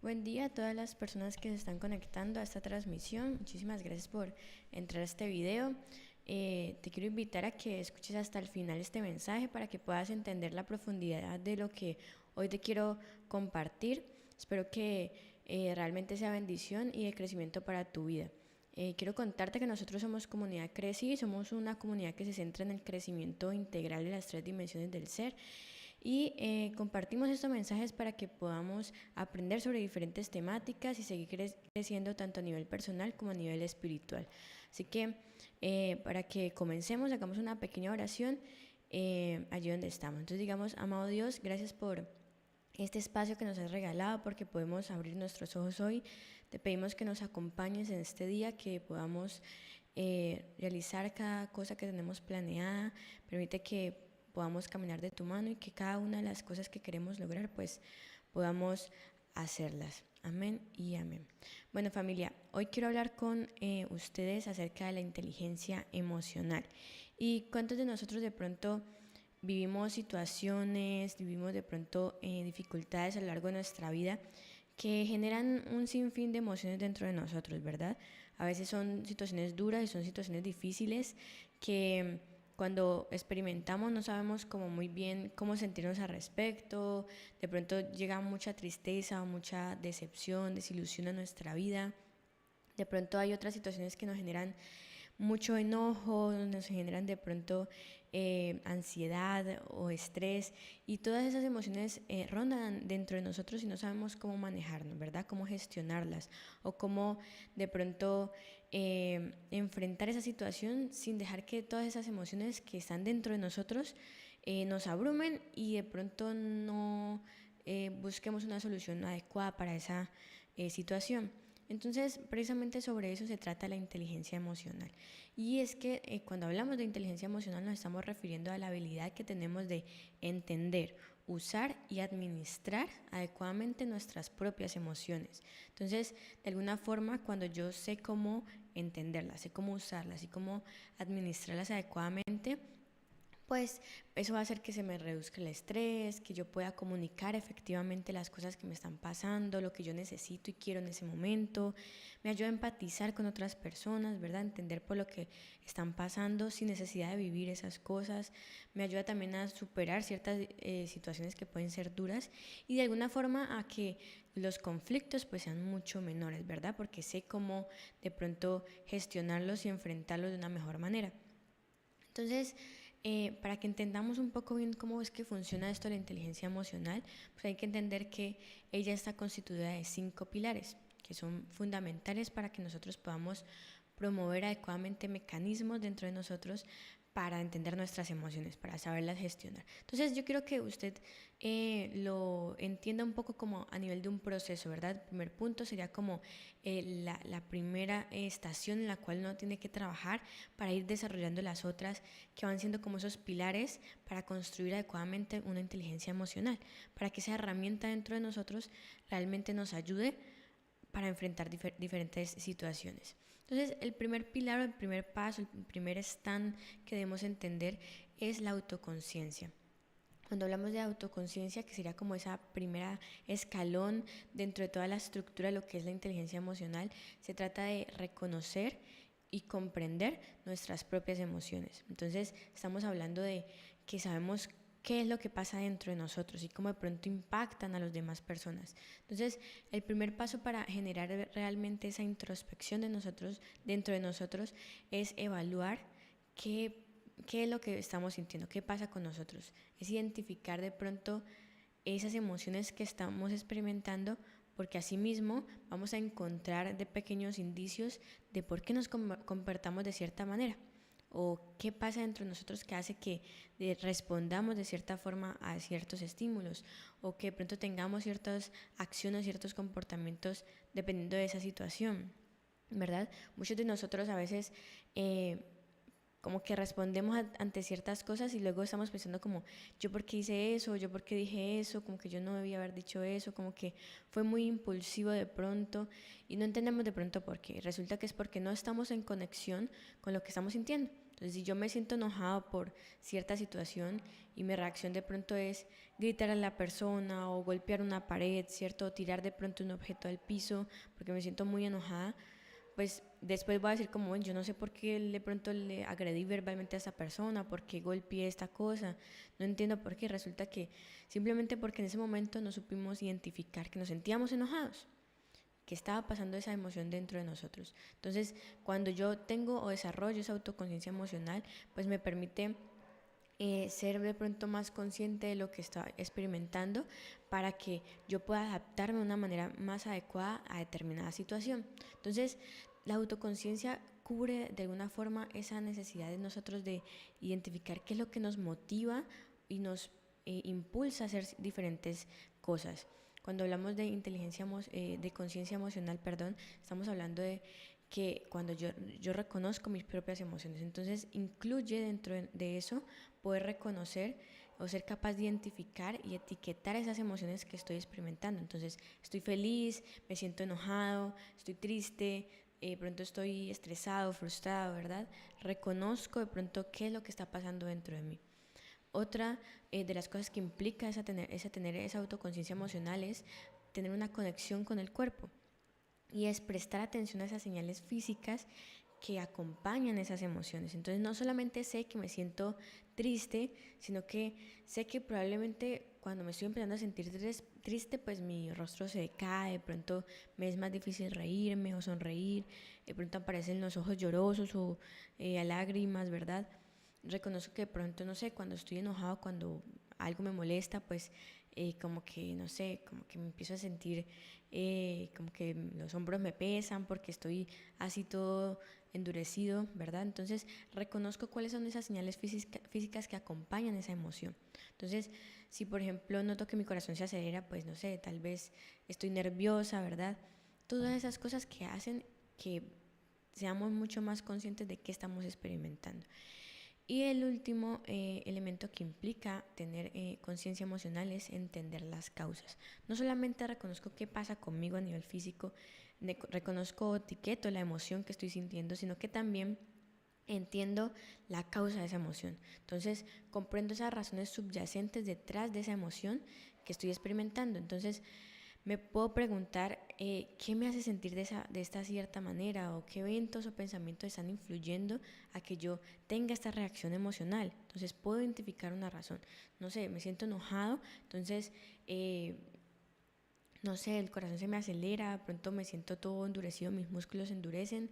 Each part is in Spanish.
Buen día a todas las personas que se están conectando a esta transmisión. Muchísimas gracias por entrar a este video. Te quiero invitar a que escuches hasta el final este mensaje para que puedas entender la profundidad de lo que hoy te quiero compartir. Espero que realmente sea bendición y de crecimiento para tu vida. Quiero contarte que nosotros somos Comunidad Creci y somos una comunidad que se centra en el crecimiento integral de las 3 dimensiones del ser. Y compartimos estos mensajes para que podamos aprender sobre diferentes temáticas y seguir creciendo tanto a nivel personal como a nivel espiritual. Así que para que comencemos, hagamos una pequeña oración allí donde estamos. Entonces digamos, amado Dios, gracias por este espacio que nos has regalado, porque podemos abrir nuestros ojos hoy. Te pedimos que nos acompañes en este día, que podamos realizar cada cosa que tenemos planeada. Permite que podamos caminar de tu mano y que cada una de las cosas que queremos lograr pues podamos hacerlas. Amén y amén. Bueno, familia, hoy quiero hablar con ustedes acerca de la inteligencia emocional. ¿Y cuántos de nosotros de pronto vivimos situaciones, vivimos de pronto dificultades a lo largo de nuestra vida que generan un sinfín de emociones dentro de nosotros, ¿verdad? A veces son situaciones duras y son situaciones difíciles que cuando experimentamos no sabemos como muy bien cómo sentirnos al respecto. De pronto llega mucha tristeza o mucha decepción, desilusión a nuestra vida. De pronto hay otras situaciones que nos generan mucho enojo, nos generan de pronto ansiedad o estrés, y todas esas emociones rondan dentro de nosotros y no sabemos cómo manejarnos, ¿verdad? Cómo gestionarlas o cómo de pronto enfrentar esa situación sin dejar que todas esas emociones que están dentro de nosotros nos abrumen y de pronto no busquemos una solución adecuada para esa situación. Entonces, precisamente sobre eso se trata la inteligencia emocional. Y es que cuando hablamos de inteligencia emocional nos estamos refiriendo a la habilidad que tenemos de entender, usar y administrar adecuadamente nuestras propias emociones. Entonces, de alguna forma, cuando yo sé cómo entenderlas, sé cómo usarlas y cómo administrarlas adecuadamente, pues eso va a hacer que se me reduzca el estrés, que yo pueda comunicar efectivamente las cosas que me están pasando, lo que yo necesito y quiero en ese momento. Me ayuda a empatizar con otras personas, ¿verdad? Entender por lo que están pasando sin necesidad de vivir esas cosas. Me ayuda también a superar ciertas situaciones que pueden ser duras y de alguna forma a que los conflictos pues sean mucho menores, ¿verdad? Porque sé cómo de pronto gestionarlos y enfrentarlos de una mejor manera. Entonces, para que entendamos un poco bien cómo es que funciona esto de la inteligencia emocional, pues hay que entender que ella está constituida de 5 pilares que son fundamentales para que nosotros podamos promover adecuadamente mecanismos dentro de nosotros para entender nuestras emociones, para saberlas gestionar. Entonces yo quiero que usted lo entienda un poco como a nivel de un proceso, ¿verdad? El primer punto sería como la primera estación en la cual uno tiene que trabajar para ir desarrollando las otras que van siendo como esos pilares para construir adecuadamente una inteligencia emocional, para que esa herramienta dentro de nosotros realmente nos ayude para enfrentar diferentes situaciones. Entonces, el primer pilar, el primer paso, el primer stand que debemos entender es la autoconciencia. Cuando hablamos de autoconciencia, que sería como esa primera escalón dentro de toda la estructura de lo que es la inteligencia emocional, se trata de reconocer y comprender nuestras propias emociones. Entonces, estamos hablando de que sabemos qué es lo que pasa dentro de nosotros y cómo de pronto impactan a las demás personas. Entonces, el primer paso para generar realmente esa introspección de nosotros, dentro de nosotros, es evaluar qué es lo que estamos sintiendo, qué pasa con nosotros. Es identificar de pronto esas emociones que estamos experimentando, porque asimismo vamos a encontrar de pequeños indicios de por qué nos comportamos de cierta manera o qué pasa dentro de nosotros que hace que respondamos de cierta forma a ciertos estímulos o que de pronto tengamos ciertas acciones, ciertos comportamientos dependiendo de esa situación, ¿verdad? Muchos de nosotros a veces como que respondemos ante ciertas cosas y luego estamos pensando como, yo por qué hice eso, yo por qué dije eso, como que yo no debía haber dicho eso, como que fue muy impulsivo de pronto y no entendemos de pronto por qué. Resulta que es porque no estamos en conexión con lo que estamos sintiendo. Entonces, si yo me siento enojado por cierta situación y mi reacción de pronto es gritar a la persona o golpear una pared, ¿cierto? O tirar de pronto un objeto al piso porque me siento muy enojada, pues después voy a decir como, bueno, yo no sé por qué de pronto le agredí verbalmente a esta persona, por qué golpeé esta cosa, no entiendo por qué. Resulta que simplemente porque en ese momento no supimos identificar que nos sentíamos enojados, que estaba pasando esa emoción dentro de nosotros. Entonces, cuando yo tengo o desarrollo esa autoconciencia emocional, pues me permite ser de pronto más consciente de lo que está experimentando para que yo pueda adaptarme de una manera más adecuada a determinada situación. Entonces, la autoconciencia cubre de alguna forma esa necesidad de nosotros de identificar qué es lo que nos motiva y nos impulsa a hacer diferentes cosas. Cuando hablamos de de conciencia emocional, perdón, estamos hablando de que cuando yo reconozco mis propias emociones, entonces incluye dentro de eso poder reconocer o ser capaz de identificar y etiquetar esas emociones que estoy experimentando. Entonces, estoy feliz, me siento enojado, estoy triste, pronto estoy estresado, frustrado, ¿verdad? Reconozco de pronto qué es lo que está pasando dentro de mí. Otra de las cosas que implica tener esa autoconciencia emocional es tener una conexión con el cuerpo y es prestar atención a esas señales físicas que acompañan esas emociones. Entonces no solamente sé que me siento triste, sino que sé que probablemente cuando me estoy empezando a sentir triste, pues mi rostro se decae, de pronto me es más difícil reírme o sonreír, de pronto aparecen los ojos llorosos o a lágrimas, ¿verdad? Reconozco que de pronto, no sé, cuando estoy enojado, cuando algo me molesta, pues como que, no sé, como que me empiezo a sentir como que los hombros me pesan porque estoy así todo endurecido, ¿verdad? Entonces reconozco cuáles son esas señales físicas que acompañan esa emoción. Entonces, si por ejemplo noto que mi corazón se acelera, pues no sé, tal vez estoy nerviosa, ¿verdad? Todas esas cosas que hacen que seamos mucho más conscientes de qué estamos experimentando. Y el último elemento que implica tener conciencia emocional es entender las causas. No solamente reconozco qué pasa conmigo a nivel físico, reconozco o etiqueto la emoción que estoy sintiendo, sino que también entiendo la causa de esa emoción. Entonces, comprendo esas razones subyacentes detrás de esa emoción que estoy experimentando. Entonces, me puedo preguntar qué me hace sentir de esta cierta manera o qué eventos o pensamientos están influyendo a que yo tenga esta reacción emocional. Entonces puedo identificar una razón. No sé, me siento enojado, entonces, no sé, el corazón se me acelera, de pronto me siento todo endurecido, mis músculos se endurecen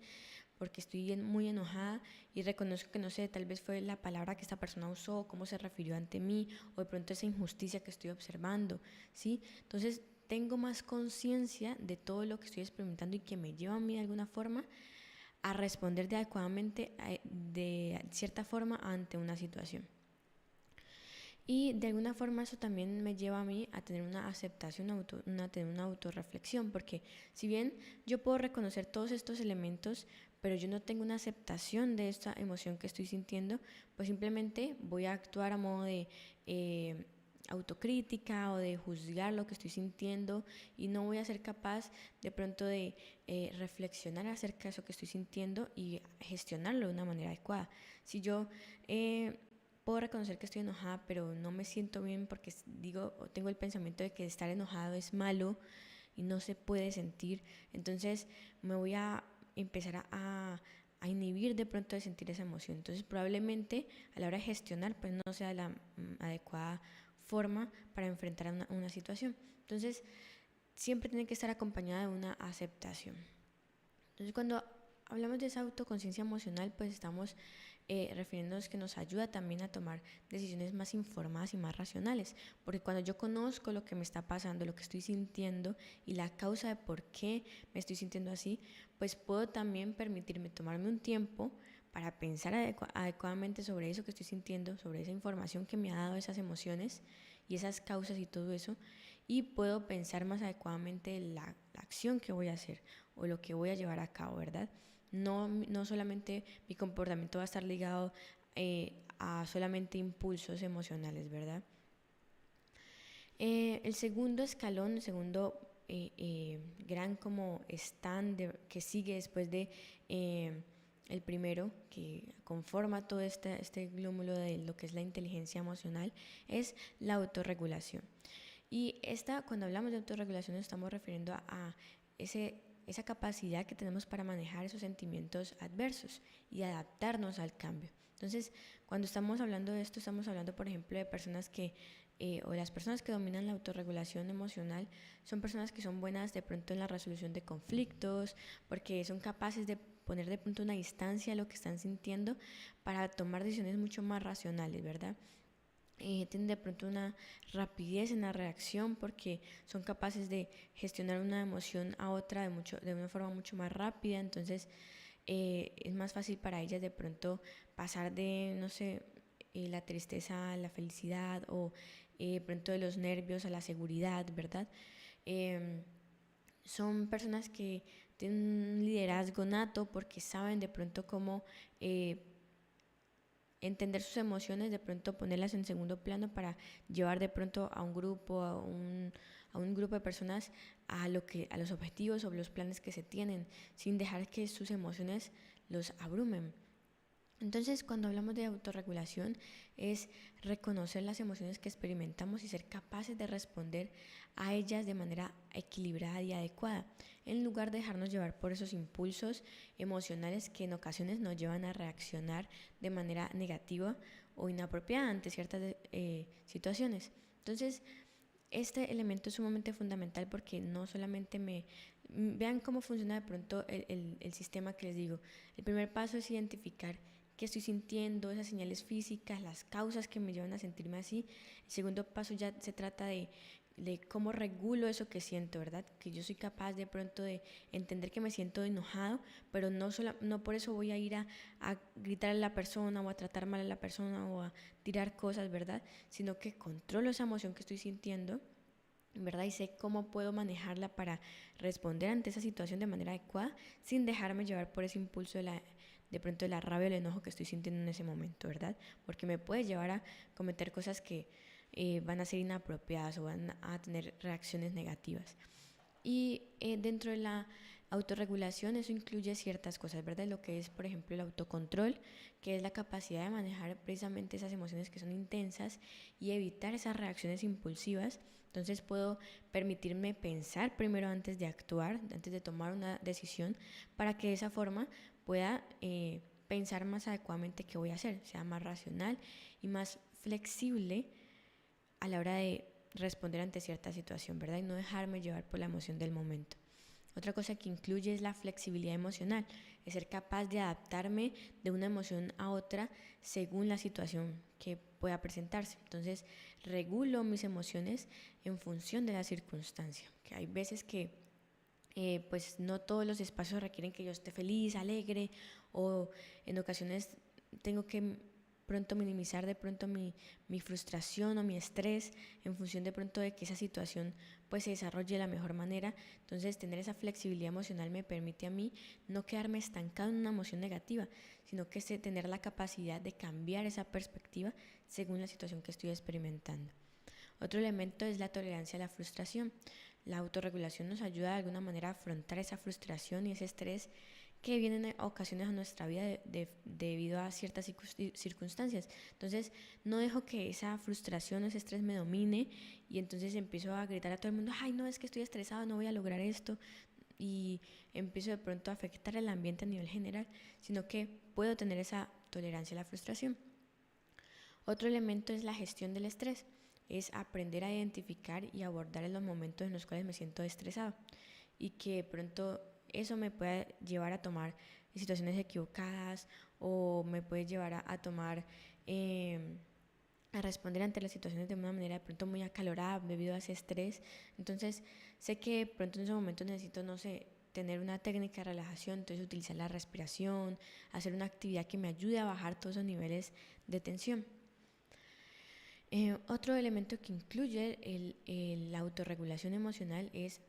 porque estoy muy enojada y reconozco que, no sé, tal vez fue la palabra que esta persona usó, cómo se refirió ante mí o de pronto esa injusticia que estoy observando, ¿sí? Entonces tengo más conciencia de todo lo que estoy experimentando y que me lleva a mí de alguna forma a responder adecuadamente, de cierta forma, ante una situación. Y de alguna forma eso también me lleva a mí a tener una aceptación, tener una autorreflexión, porque si bien yo puedo reconocer todos estos elementos, pero yo no tengo una aceptación de esta emoción que estoy sintiendo, pues simplemente voy a actuar a modo de autocrítica o de juzgar lo que estoy sintiendo y no voy a ser capaz de pronto de reflexionar acerca de eso que estoy sintiendo y gestionarlo de una manera adecuada. Si yo puedo reconocer que estoy enojada, pero no me siento bien porque tengo el pensamiento de que estar enojado es malo y no se puede sentir, entonces me voy a empezar a inhibir de pronto de sentir esa emoción. Entonces probablemente a la hora de gestionar pues no sea la adecuada forma para enfrentar una situación. Entonces siempre tiene que estar acompañada de una aceptación. Entonces cuando hablamos de esa autoconciencia emocional, pues estamos refiriéndonos que nos ayuda también a tomar decisiones más informadas y más racionales, porque cuando yo conozco lo que me está pasando, lo que estoy sintiendo y la causa de por qué me estoy sintiendo así, pues puedo también permitirme tomarme un tiempo para pensar adecuadamente sobre eso que estoy sintiendo, sobre esa información que me ha dado esas emociones y esas causas y todo eso, y puedo pensar más adecuadamente la acción que voy a hacer o lo que voy a llevar a cabo, ¿verdad? No solamente mi comportamiento va a estar ligado a solamente impulsos emocionales, ¿verdad? El segundo escalón, el segundo gran como stand que sigue después de el primero, que conforma todo este glúmulo de lo que es la inteligencia emocional, es la autorregulación. Y cuando hablamos de autorregulación nos estamos refiriendo a esa capacidad que tenemos para manejar esos sentimientos adversos y adaptarnos al cambio. Entonces, cuando estamos hablando de esto, estamos hablando, por ejemplo, de personas o las personas que dominan la autorregulación emocional, son personas que son buenas de pronto en la resolución de conflictos, porque son capaces de poner de pronto una distancia a lo que están sintiendo para tomar decisiones mucho más racionales, ¿verdad? Tienen de pronto una rapidez en la reacción porque son capaces de gestionar una emoción a otra de una forma mucho más rápida. Entonces es más fácil para ellas de pronto pasar de, no sé, la tristeza a la felicidad, o de pronto de los nervios a la seguridad, ¿verdad? Son personas que tienen un liderazgo nato porque saben de pronto cómo entender sus emociones, de pronto ponerlas en segundo plano para llevar de pronto a un grupo, a un grupo de personas a los objetivos o los planes que se tienen, sin dejar que sus emociones los abrumen. Entonces, cuando hablamos de autorregulación, es reconocer las emociones que experimentamos y ser capaces de responder a ellas de manera equilibrada y adecuada, en lugar de dejarnos llevar por esos impulsos emocionales que en ocasiones nos llevan a reaccionar de manera negativa o inapropiada ante ciertas situaciones. Entonces, este elemento es sumamente fundamental porque no solamente vean cómo funciona de pronto el sistema que les digo. El primer paso es identificar qué estoy sintiendo, esas señales físicas, las causas que me llevan a sentirme así. El segundo paso ya se trata de cómo regulo eso que siento, ¿verdad? Que yo soy capaz de pronto de entender que me siento enojado, pero no por eso voy a ir a gritar a la persona o a tratar mal a la persona o a tirar cosas, ¿verdad? Sino que controlo esa emoción que estoy sintiendo, ¿verdad? Y sé cómo puedo manejarla para responder ante esa situación de manera adecuada sin dejarme llevar por ese impulso de pronto de la rabia o el enojo que estoy sintiendo en ese momento, ¿verdad? Porque me puede llevar a cometer cosas que van a ser inapropiadas o van a tener reacciones negativas. Y dentro de la autorregulación eso incluye ciertas cosas, ¿verdad? Lo que es, por ejemplo, el autocontrol, que es la capacidad de manejar precisamente esas emociones que son intensas y evitar esas reacciones impulsivas. Entonces puedo permitirme pensar primero antes de actuar, antes de tomar una decisión, para que de esa forma pueda pensar más adecuadamente qué voy a hacer, sea más racional y más flexible a la hora de responder ante cierta situación, ¿verdad? Y no dejarme llevar por la emoción del momento. Otra cosa que incluye es la flexibilidad emocional, es ser capaz de adaptarme de una emoción a otra según la situación que pueda presentarse. Entonces, regulo mis emociones en función de la circunstancia. Que hay veces que pues no todos los espacios requieren que yo esté feliz, alegre, o en ocasiones tengo que pronto minimizar de pronto mi frustración o mi estrés en función de pronto de que esa situación pues se desarrolle de la mejor manera. Entonces tener esa flexibilidad emocional me permite a mí no quedarme estancado en una emoción negativa, sino que tener la capacidad de cambiar esa perspectiva según la situación que estoy experimentando. Otro elemento es la tolerancia a la frustración. La autorregulación nos ayuda de alguna manera a afrontar esa frustración y ese estrés que vienen en ocasiones a nuestra vida debido a ciertas circunstancias. Entonces no dejo que esa frustración o ese estrés me domine y entonces empiezo a gritar a todo el mundo, ay no, es que estoy estresado, no voy a lograr esto, y empiezo de pronto a afectar el ambiente a nivel general, sino que puedo tener esa tolerancia a la frustración. Otro elemento es la gestión del estrés, es aprender a identificar y abordar en los momentos en los cuales me siento estresado y que de pronto eso me puede llevar a tomar situaciones equivocadas o me puede llevar a tomar, a responder ante las situaciones de una manera de pronto muy acalorada debido a ese estrés. Entonces sé que de pronto en ese momento necesito, no sé, tener una técnica de relajación, entonces utilizar la respiración, hacer una actividad que me ayude a bajar todos esos niveles de tensión. Otro elemento que incluye la autorregulación emocional es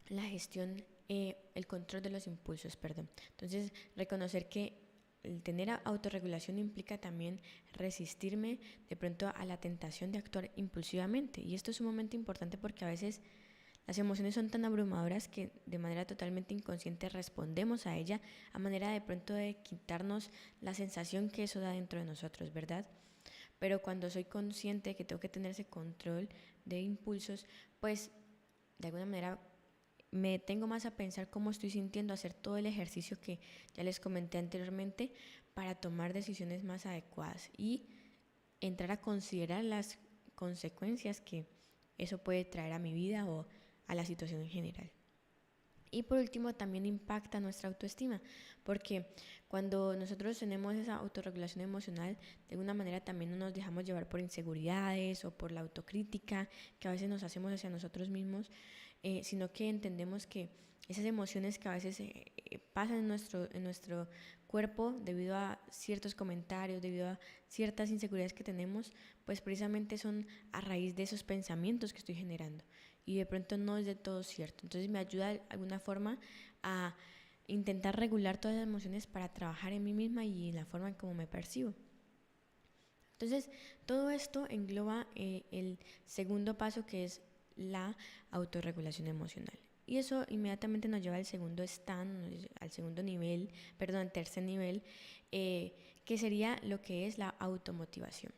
la gestión el control de los impulsos, perdón. Entonces, reconocer que el tener autorregulación implica también resistirme de pronto a la tentación de actuar impulsivamente. Y esto es sumamente importante porque a veces las emociones son tan abrumadoras que de manera totalmente inconsciente respondemos a ella a manera de pronto de quitarnos la sensación que eso da dentro de nosotros, ¿verdad? Pero cuando soy consciente de que tengo que tener ese control de impulsos, pues de alguna manera me detengo más a pensar cómo estoy sintiendo, hacer todo el ejercicio que ya les comenté anteriormente para tomar decisiones más adecuadas y entrar a considerar las consecuencias que eso puede traer a mi vida o a la situación en general. Y por último, también impacta nuestra autoestima, porque cuando nosotros tenemos esa autorregulación emocional, de alguna manera también no nos dejamos llevar por inseguridades o por la autocrítica que a veces nos hacemos hacia nosotros mismos, sino que entendemos que esas emociones que a veces pasan en nuestro cuerpo debido a ciertos comentarios, debido a ciertas inseguridades que tenemos, pues precisamente son a raíz de esos pensamientos que estoy generando y de pronto no es de todo cierto. Entonces me ayuda de alguna forma a intentar regular todas las emociones para trabajar en mí misma y en la forma en cómo me percibo. Entonces todo esto engloba el segundo paso, que es la autorregulación emocional. Y eso inmediatamente nos lleva al segundo stand, al segundo nivel, perdón, al tercer nivel, que sería lo que es la automotivación.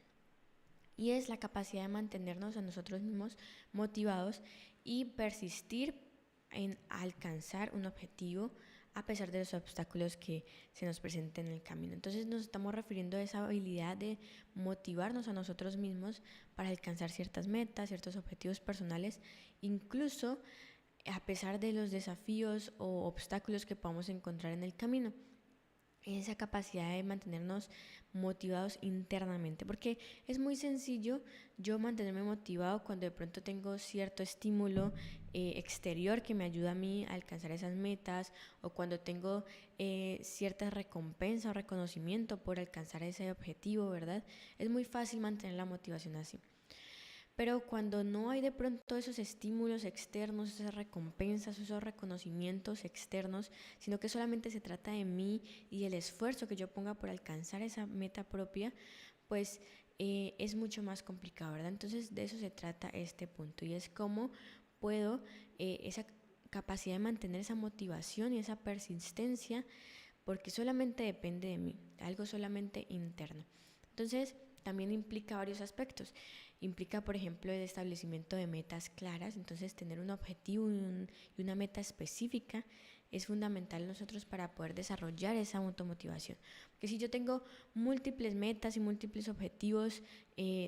Y es la capacidad de mantenernos a nosotros mismos motivados y persistir en alcanzar un objetivo a pesar de los obstáculos que se nos presenten en el camino. Entonces nos estamos refiriendo a esa habilidad de motivarnos a nosotros mismos para alcanzar ciertas metas, ciertos objetivos personales, incluso a pesar de los desafíos o obstáculos que podamos encontrar en el camino. Esa capacidad de mantenernos motivados internamente, porque es muy sencillo yo mantenerme motivado cuando de pronto tengo cierto estímulo exterior que me ayuda a mí a alcanzar esas metas, o cuando tengo cierta recompensa o reconocimiento por alcanzar ese objetivo, ¿verdad? Es muy fácil mantener la motivación así. Pero cuando no hay de pronto esos estímulos externos, esas recompensas, esos reconocimientos externos, sino que solamente se trata de mí y el esfuerzo que yo ponga por alcanzar esa meta propia, pues es mucho más complicado, ¿verdad? Entonces de eso se trata este punto, y es cómo puedo esa capacidad de mantener esa motivación y esa persistencia, porque solamente depende de mí, algo solamente interno. Entonces también implica varios aspectos. Implica, por ejemplo, el establecimiento de metas claras. Entonces tener un objetivo y una meta específica es fundamental nosotros para poder desarrollar esa automotivación. Porque si yo tengo múltiples metas y múltiples objetivos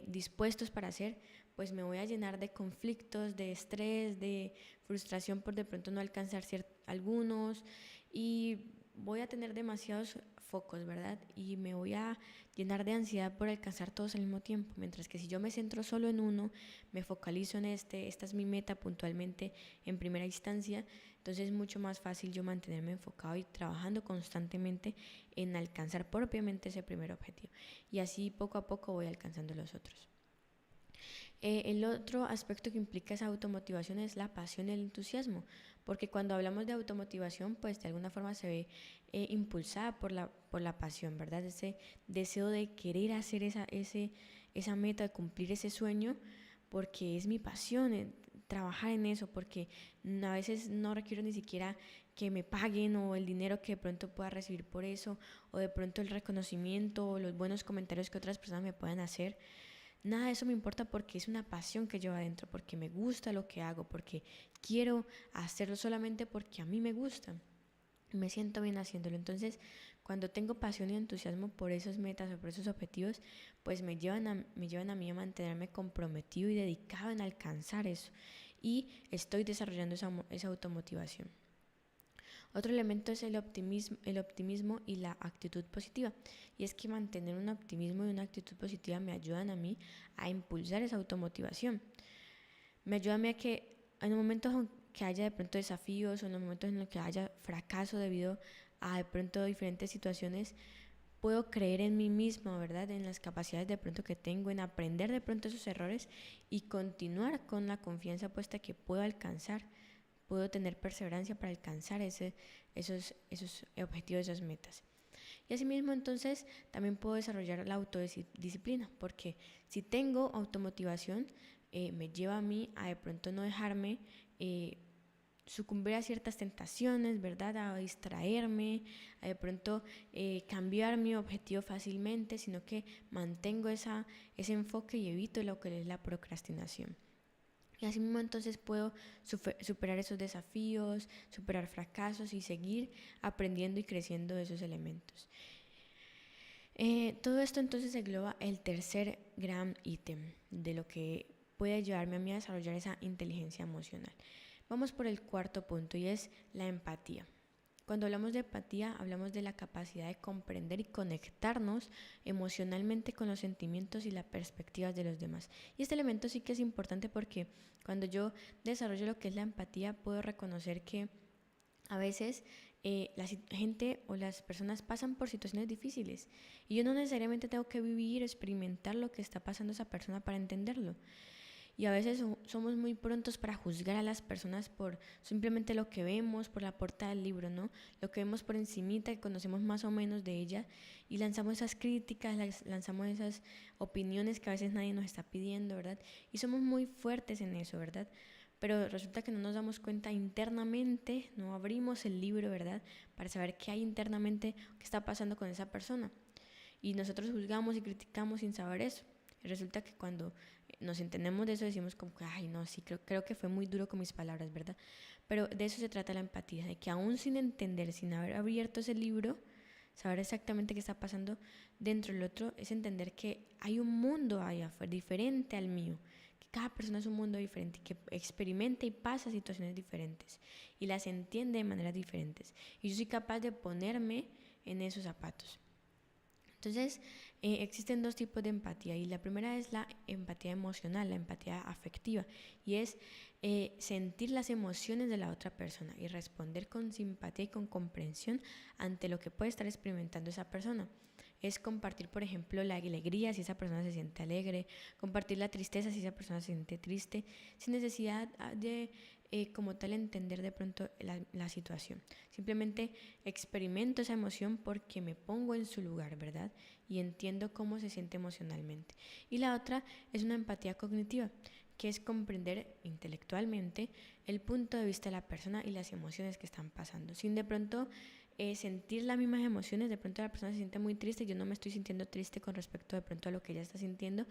dispuestos para hacer, pues me voy a llenar de conflictos, de estrés, de frustración por de pronto no alcanzar algunos, y voy a tener demasiados focos, ¿verdad? Y me voy a llenar de ansiedad por alcanzar todos al mismo tiempo, mientras que si yo me centro solo en uno, me focalizo en esta es mi meta puntualmente en primera instancia, entonces es mucho más fácil yo mantenerme enfocado y trabajando constantemente en alcanzar propiamente ese primer objetivo, y así poco a poco voy alcanzando los otros. El otro aspecto que implica esa automotivación es la pasión y el entusiasmo, porque cuando hablamos de automotivación, pues de alguna forma se ve impulsada por la pasión, ¿verdad? Ese deseo de querer hacer esa meta, de cumplir ese sueño, porque es mi pasión, trabajar en eso, porque a veces no requiero ni siquiera que me paguen o el dinero que de pronto pueda recibir por eso, o de pronto el reconocimiento o los buenos comentarios que otras personas me puedan hacer. Nada de eso me importa, porque es una pasión que llevo adentro, porque me gusta lo que hago, porque quiero hacerlo solamente porque a mí me gusta. Me siento bien haciéndolo. Entonces, cuando tengo pasión y entusiasmo por esas metas o por esos objetivos, pues me llevan a mí a mantenerme comprometido y dedicado en alcanzar eso. Y estoy desarrollando esa automotivación. Otro elemento es el optimismo y la actitud positiva. Y es que mantener un optimismo y una actitud positiva me ayudan a mí a impulsar esa automotivación. Me ayuda a mí a que en los momentos que haya de pronto desafíos, o en los momentos en los que haya fracaso debido a de pronto diferentes situaciones, puedo creer en mí mismo, ¿verdad? En las capacidades de pronto que tengo, en aprender de pronto esos errores y continuar con la confianza puesta que puedo alcanzar puedo tener perseverancia para alcanzar esos objetivos, esas metas. Y asimismo entonces también puedo desarrollar la autodisciplina, porque si tengo automotivación, me lleva a mí a de pronto no dejarme sucumbir a ciertas tentaciones, ¿verdad? A distraerme, a de pronto cambiar mi objetivo fácilmente, sino que mantengo ese enfoque y evito lo que es la procrastinación. Y así mismo entonces puedo superar esos desafíos, superar fracasos y seguir aprendiendo y creciendo de esos elementos. Todo esto entonces engloba el tercer gran ítem de lo que puede ayudarme a mí a desarrollar esa inteligencia emocional. Vamos por el cuarto punto y es la empatía. Cuando hablamos de empatía, hablamos de la capacidad de comprender y conectarnos emocionalmente con los sentimientos y las perspectivas de los demás. Y este elemento sí que es importante porque cuando yo desarrollo lo que es la empatía, puedo reconocer que a veces la gente o las personas pasan por situaciones difíciles y yo no necesariamente tengo que vivir, experimentar lo que está pasando esa persona para entenderlo. Y a veces somos muy prontos para juzgar a las personas por simplemente lo que vemos, por la portada del libro, ¿no? Lo que vemos por encimita, que conocemos más o menos de ella, y lanzamos esas críticas, lanzamos esas opiniones que a veces nadie nos está pidiendo, ¿verdad? Y somos muy fuertes en eso, ¿verdad? Pero resulta que no nos damos cuenta internamente, no abrimos el libro, ¿verdad? Para saber qué hay internamente, qué está pasando con esa persona. Y nosotros juzgamos y criticamos sin saber eso. Y resulta que cuando nos entendemos de eso decimos como que, ay, no, sí, creo que fue muy duro con mis palabras, ¿verdad? Pero de eso se trata la empatía, de que aún sin entender, sin haber abierto ese libro, saber exactamente qué está pasando dentro del otro, es entender que hay un mundo allá afuera diferente al mío, que cada persona es un mundo diferente, que experimenta y pasa situaciones diferentes y las entiende de maneras diferentes. Y yo soy capaz de ponerme en esos zapatos. Entonces, existen dos tipos de empatía y la primera es la empatía emocional, la empatía afectiva, y es sentir las emociones de la otra persona y responder con simpatía y con comprensión ante lo que puede estar experimentando esa persona. Es compartir, por ejemplo, la alegría si esa persona se siente alegre, compartir la tristeza si esa persona se siente triste, sin necesidad de como tal entender de pronto la situación. Simplemente experimento esa emoción porque me pongo en su lugar, ¿verdad? Y entiendo cómo se siente emocionalmente. Y la otra es una empatía cognitiva, que es comprender intelectualmente el punto de vista de la persona y las emociones que están pasando, sin de pronto sentir las mismas emociones. De pronto la persona se siente muy triste, yo no me estoy sintiendo triste con respecto de pronto a lo que ella está sintiendo,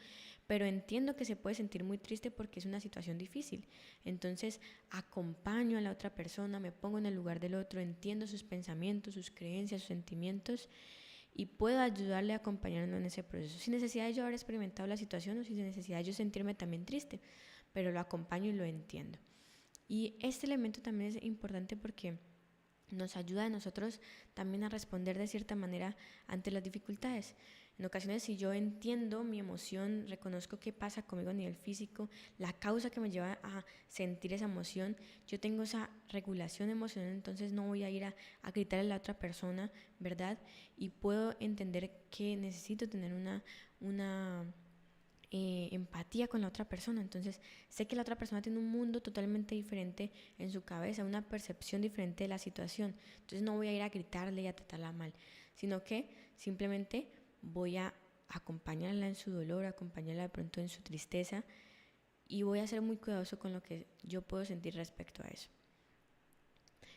pero entiendo que se puede sentir muy triste porque es una situación difícil. Entonces acompaño a la otra persona, me pongo en el lugar del otro, entiendo sus pensamientos, sus creencias, sus sentimientos y puedo ayudarle a acompañarlo en ese proceso, sin necesidad de yo haber experimentado la situación o sin necesidad de yo sentirme también triste, pero lo acompaño y lo entiendo. Y este elemento también es importante porque nos ayuda a nosotros también a responder de cierta manera ante las dificultades. En ocasiones, si yo entiendo mi emoción, reconozco qué pasa conmigo a nivel físico, la causa que me lleva a sentir esa emoción, yo tengo esa regulación emocional, entonces no voy a ir a gritarle a la otra persona, ¿verdad? Y puedo entender que necesito tener una empatía con la otra persona. Entonces sé que la otra persona tiene un mundo totalmente diferente en su cabeza, una percepción diferente de la situación. Entonces no voy a ir a gritarle y a tratarla mal, sino que simplemente voy a acompañarla en su dolor, acompañarla de pronto en su tristeza y voy a ser muy cuidadoso con lo que yo puedo sentir respecto a eso.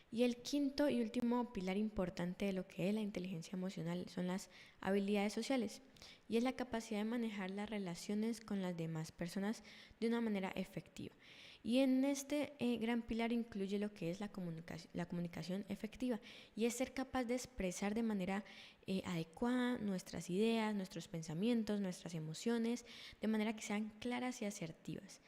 Y el quinto y último pilar importante de lo que es la inteligencia emocional son las habilidades sociales y es la capacidad de manejar las relaciones con las demás personas de una manera efectiva. Y en este gran pilar incluye lo que es la comunicación efectiva y es ser capaz de expresar de manera adecuada nuestras ideas, nuestros pensamientos, nuestras emociones, de manera que sean claras y asertivas.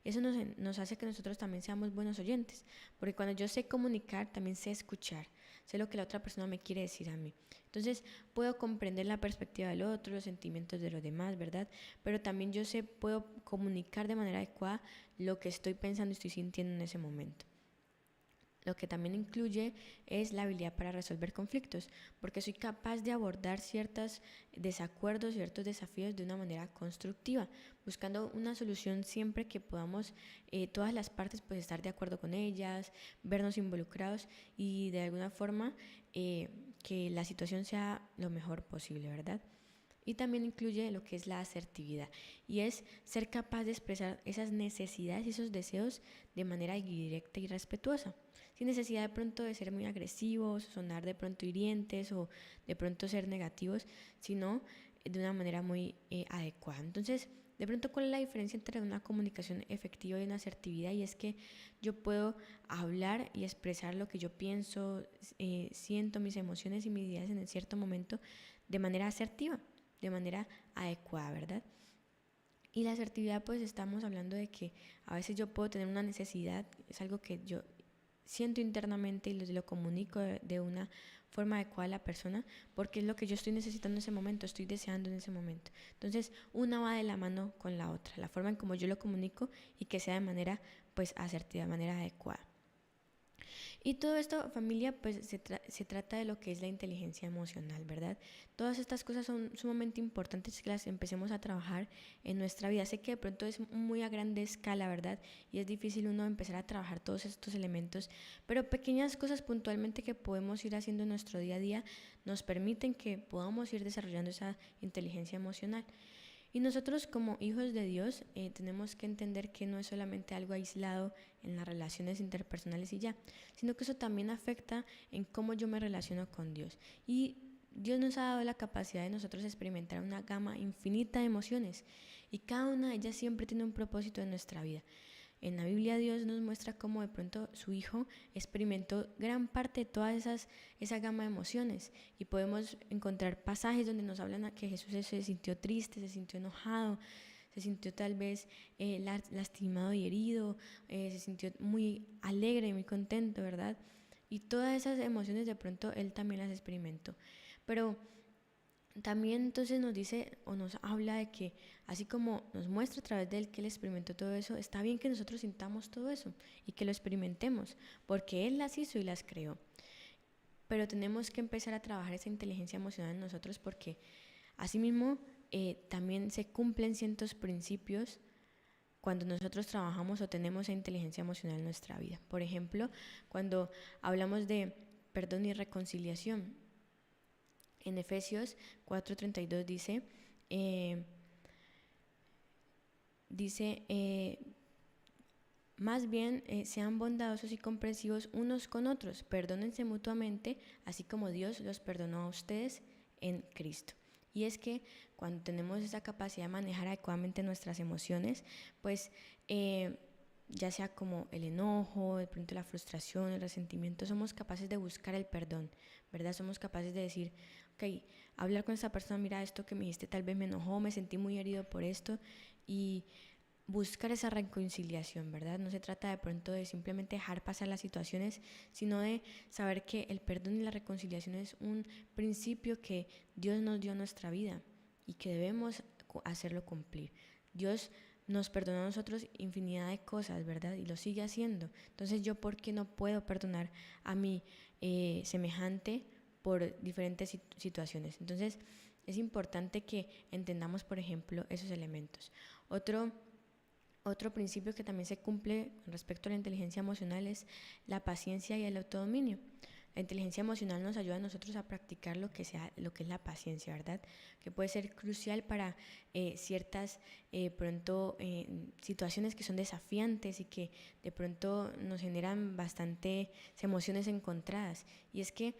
Eso nos hace que nosotros también seamos buenos oyentes, porque cuando yo sé comunicar, también sé escuchar, sé lo que la otra persona me quiere decir a mí. Entonces puedo comprender la perspectiva del otro, los sentimientos de los demás, ¿verdad? Pero también puedo comunicar de manera adecuada lo que estoy pensando y estoy sintiendo en ese momento. lo que también incluye es la habilidad para resolver conflictos, porque soy capaz de abordar ciertos desacuerdos, ciertos desafíos de una manera constructiva, buscando una solución siempre que podamos todas las partes pues estar de acuerdo con ellas, vernos involucrados y de alguna forma que la situación sea lo mejor posible, ¿verdad? Y también incluye lo que es la asertividad y es ser capaz de expresar esas necesidades y esos deseos de manera directa y respetuosa, sin necesidad de pronto de ser muy agresivos, sonar de pronto hirientes o de pronto ser negativos, sino de una manera muy adecuada. Entonces, de pronto, ¿cuál es la diferencia entre una comunicación efectiva y una asertividad? Y es que yo puedo hablar y expresar lo que yo pienso, siento, mis emociones y mis ideas en cierto momento de manera asertiva, de manera adecuada, ¿verdad? Y la asertividad, pues estamos hablando de que a veces yo puedo tener una necesidad, es algo que yo siento internamente y lo comunico de una forma adecuada a la persona, porque es lo que yo estoy necesitando en ese momento, estoy deseando en ese momento. Entonces, una va de la mano con la otra, la forma en como yo lo comunico y que sea de manera pues asertiva, de manera adecuada. Y todo esto, familia, pues se trata de lo que es la inteligencia emocional, ¿verdad? Todas estas cosas son sumamente importantes que las empecemos a trabajar en nuestra vida. Sé que de pronto es muy a grande escala, ¿verdad? Y es difícil uno empezar a trabajar todos estos elementos, pero pequeñas cosas puntualmente que podemos ir haciendo en nuestro día a día nos permiten que podamos ir desarrollando esa inteligencia emocional. Y nosotros como hijos de Dios tenemos que entender que no es solamente algo aislado en las relaciones interpersonales y ya, sino que eso también afecta en cómo yo me relaciono con Dios. Y Dios nos ha dado la capacidad de nosotros experimentar una gama infinita de emociones y cada una de ellas siempre tiene un propósito en nuestra vida. En la Biblia Dios nos muestra cómo de pronto su Hijo experimentó gran parte de esa gama de emociones y podemos encontrar pasajes donde nos hablan a que Jesús se sintió triste, se sintió enojado, se sintió tal vez lastimado y herido, se sintió muy alegre, muy contento, ¿verdad? Y todas esas emociones de pronto Él también las experimentó. Pero también entonces nos dice o nos habla de que así como nos muestra a través de él que él experimentó todo eso, está bien que nosotros sintamos todo eso y que lo experimentemos, porque él las hizo y las creó. Pero tenemos que empezar a trabajar esa inteligencia emocional en nosotros porque asimismo también se cumplen ciertos principios cuando nosotros trabajamos o tenemos esa inteligencia emocional en nuestra vida. Por ejemplo, cuando hablamos de perdón y reconciliación. En Efesios 4:32 dice, más bien sean bondadosos y comprensivos unos con otros, perdónense mutuamente, así como Dios los perdonó a ustedes en Cristo. Y es que cuando tenemos esa capacidad de manejar adecuadamente nuestras emociones, pues ya sea como el enojo, de pronto la frustración, el resentimiento, somos capaces de buscar el perdón, ¿verdad? Somos capaces de decir, ok, hablar con esa persona, mira, esto que me dijiste tal vez me enojó, me sentí muy herido por esto, y buscar esa reconciliación, ¿verdad? No se trata de pronto de simplemente dejar pasar las situaciones, sino de saber que el perdón y la reconciliación es un principio que Dios nos dio a nuestra vida y que debemos hacerlo cumplir. Dios nos perdonó a nosotros infinidad de cosas, ¿verdad? Y lo sigue haciendo. Entonces, ¿yo por qué no puedo perdonar a mi semejante por diferentes situaciones? Entonces, es importante que entendamos, por ejemplo, esos elementos. Otro principio que también se cumple con respecto a la inteligencia emocional es la paciencia y el autodominio. La inteligencia emocional nos ayuda a nosotros a practicar lo que es la paciencia, ¿verdad? Que puede ser crucial para ciertas situaciones que son desafiantes y que de pronto nos generan bastantes emociones encontradas. Y es que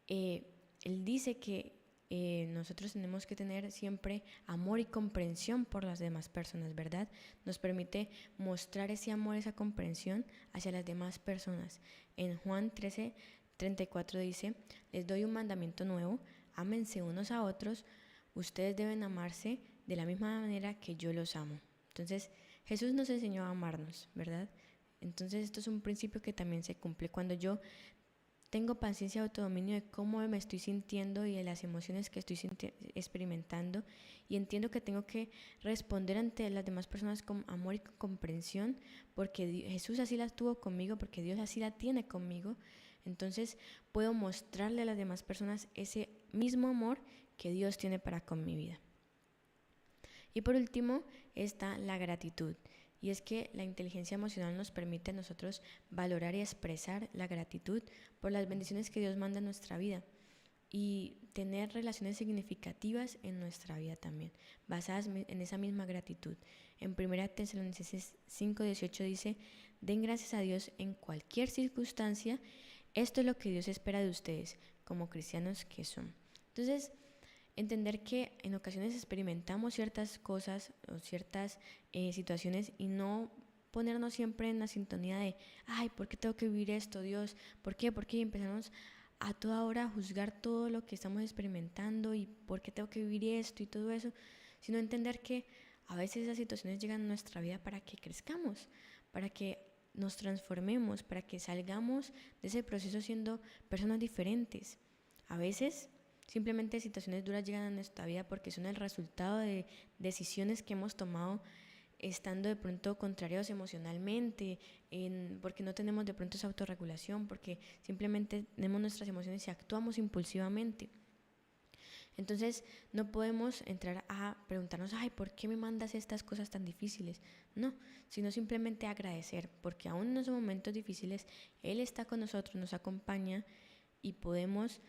él dice que nosotros tenemos que tener siempre amor y comprensión por las demás personas, ¿verdad? Nos permite mostrar ese amor, esa comprensión hacia las demás personas. En Juan 13:34 dice, les doy un mandamiento nuevo, ámense unos a otros, ustedes deben amarse de la misma manera que yo los amo. Entonces, Jesús nos enseñó a amarnos, ¿verdad? Entonces, esto es un principio que también se cumple cuando yo tengo paciencia y autodominio de cómo me estoy sintiendo y de las emociones que estoy experimentando, y entiendo que tengo que responder ante las demás personas con amor y con comprensión, porque Jesús así la tuvo conmigo, porque Dios así la tiene conmigo. Entonces puedo mostrarle a las demás personas ese mismo amor que Dios tiene para con mi vida. Y por último está la gratitud. Y es que la inteligencia emocional nos permite a nosotros valorar y expresar la gratitud por las bendiciones que Dios manda en nuestra vida y tener relaciones significativas en nuestra vida también, basadas en esa misma gratitud. En 1 Tesalonicenses 5:18 dice: den gracias a Dios en cualquier circunstancia, esto es lo que Dios espera de ustedes como cristianos que son. Entonces, entender que en ocasiones experimentamos ciertas cosas o ciertas situaciones y no ponernos siempre en la sintonía de, ay, ¿por qué tengo que vivir esto, Dios? ¿Por qué? ¿Por qué? Y empezamos a toda hora a juzgar todo lo que estamos experimentando y por qué tengo que vivir esto y todo eso, sino entender que a veces esas situaciones llegan a nuestra vida para que crezcamos, para que nos transformemos, para que salgamos de ese proceso siendo personas diferentes. A veces simplemente situaciones duras llegan a nuestra vida porque son el resultado de decisiones que hemos tomado estando de pronto contrarios emocionalmente, porque no tenemos de pronto esa autorregulación, porque simplemente tenemos nuestras emociones y actuamos impulsivamente. Entonces no podemos entrar a preguntarnos, ay, ¿por qué me mandas estas cosas tan difíciles? No, sino simplemente agradecer, porque aún en esos momentos difíciles Él está con nosotros, nos acompaña y podemos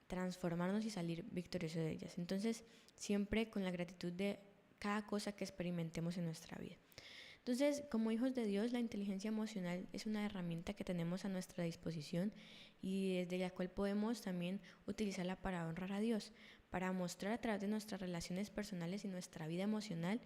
transformarnos y salir victoriosos de ellas. Entonces, siempre con la gratitud de cada cosa que experimentemos en nuestra vida. Entonces, como hijos de Dios, la inteligencia emocional es una herramienta que tenemos a nuestra disposición y desde la cual podemos también utilizarla para honrar a Dios, para mostrar a través de nuestras relaciones personales y nuestra vida emocional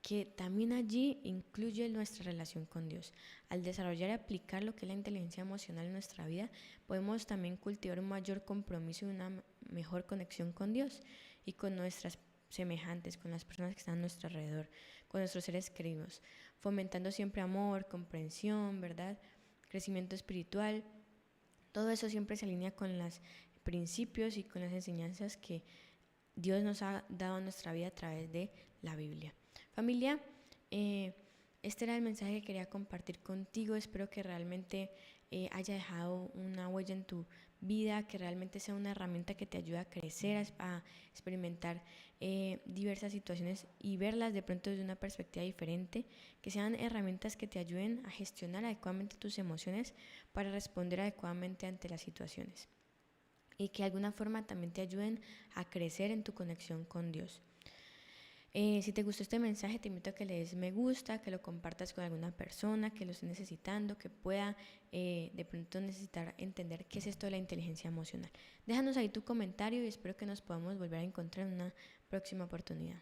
que también allí incluye nuestra relación con Dios. Al desarrollar y aplicar lo que es la inteligencia emocional en nuestra vida, podemos también cultivar un mayor compromiso y una mejor conexión con Dios y con nuestras semejantes, con las personas que están a nuestro alrededor, con nuestros seres queridos, fomentando siempre amor, comprensión, ¿verdad? Crecimiento espiritual. Todo eso siempre se alinea con los principios y con las enseñanzas que Dios nos ha dado en nuestra vida a través de la Biblia. Familia, este era el mensaje que quería compartir contigo. Espero que realmente haya dejado una huella en tu vida, que realmente sea una herramienta que te ayude a crecer, a experimentar diversas situaciones y verlas de pronto desde una perspectiva diferente, que sean herramientas que te ayuden a gestionar adecuadamente tus emociones para responder adecuadamente ante las situaciones y que de alguna forma también te ayuden a crecer en tu conexión con Dios. Si te gustó este mensaje, te invito a que le des me gusta, que lo compartas con alguna persona que lo esté necesitando, que pueda de pronto necesitar entender qué es esto de la inteligencia emocional. Déjanos ahí tu comentario y espero que nos podamos volver a encontrar en una próxima oportunidad.